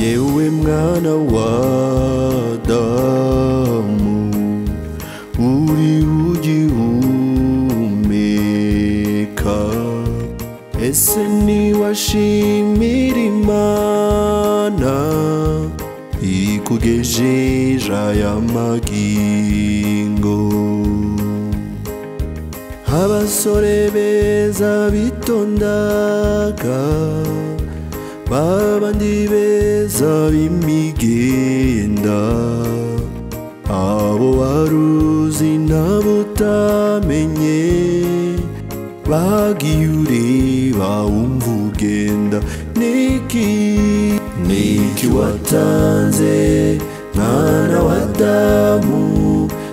yewe mwana w'Adamu uri ugihumeka, ese niwashimira Imana ikugejeje aya magingo. Abasore beza bitondaga, babandi beza b'imigenda, abo waruzi n'abutamenye, bagiye ureba wumva ugenda. Niki watanze mwana w'Adamu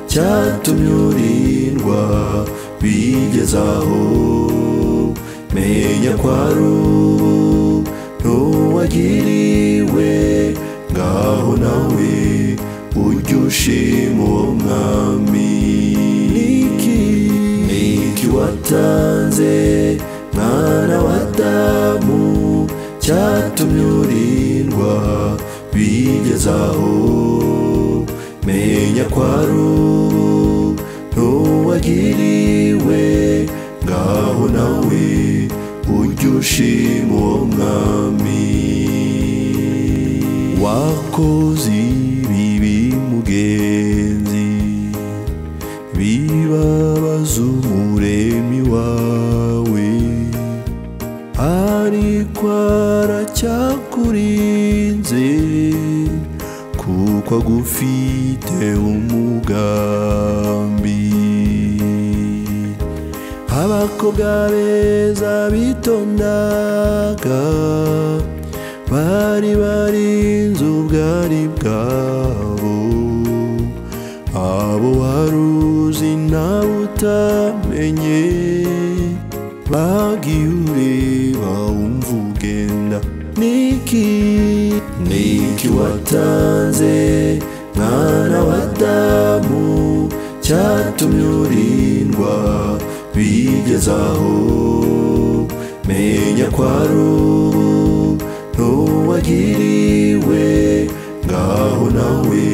cyatumye urindwa bigezaho? Menya ko ari ubu ntuwagiriwe, ngaho nawe ujye ushima uwo mwami. Niki watanze mwana w'Adamu cyatumye urindwa bigezaho? Menya ko ari ubu ntuwagiriwe, ngaho nawe ujye ushima uwo mwami. Wakoze ibibi mugenzi, bibabaza umuremyi wawe, ariko aracyakurinze kuko agufite umugambi. Abakobwa beza bitondaga, bari barinze ubwari bwabo, abo waruzi nawe utamenye, bagiye ureba wumva ugenda. Niki watanze mwana w'Adamu cyatumye urindwa bigezaho? Menya ko ari ubu ntuwagiriwe, ngaho nawe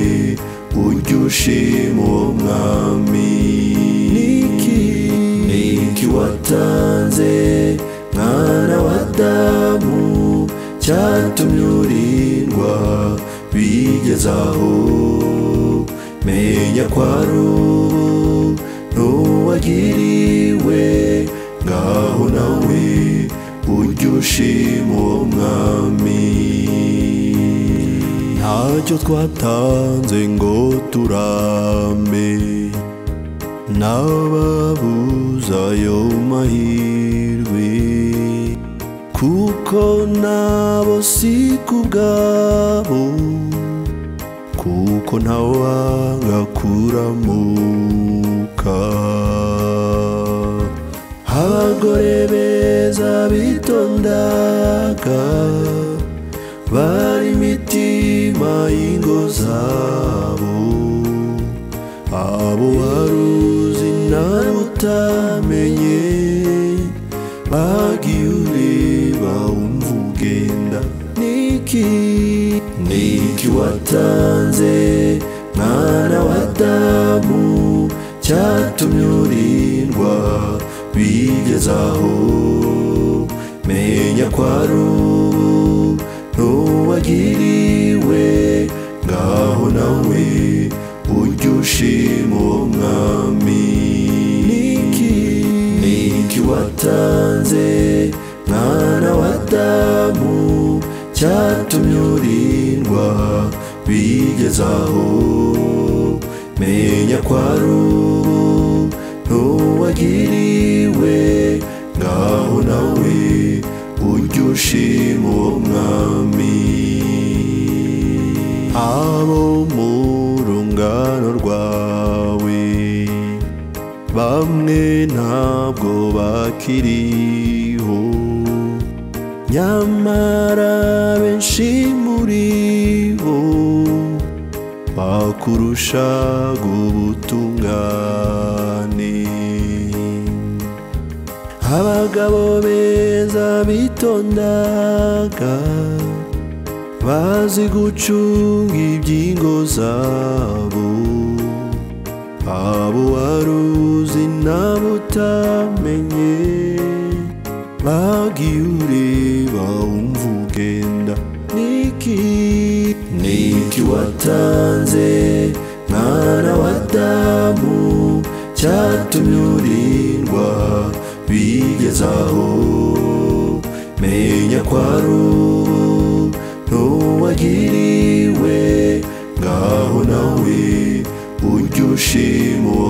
ujye ushima uwo mwami. Niki watanze mwana w'Adamu cyatumye urindwa bigezaho? Menya ko ari ubu ntuwagiriwe, ngaho nawe ujye ushima uwo mwami. Ntacyo twatanze ngo turambe, n'ababuza ayo mahirwe, kuko nabo si kubwabo, kuko ntawanga kuramuka. Abagore beza bitondaga, bari imitima y'ingo zabo, abo waruzi nawe utamenye, bagiye ureba wumva ugenda. Niki watanze mwana w'Adamu cyatumye urindwa bigezaho? Menya ko ari ubu ntuwagiriwe, ngaho nawe ujye ushima uwo mwami. Niki watanze mwana w'Adamu cyatumye urindwa bigezaho? Menya ko ari ubu ntuwagiriwe, ngaho nawe ujye ushima uwo mwami. Abo mu rungano rwawe bamwe ntabwo bakiriho, nyamara benshi muri bo bakurushaga ubutungane. Abagabo beza bitondaga, bazi gucunga iby'ingo zabo, abo waruzi n'abo utamenye, bagiye ureba wumva ugenda. Niki watanze mwana wa Adamu cyatumye urindwa bigezaho? Menya ko ari ubu ntuwagiriwe, ngaho nawe ujye ushima uwo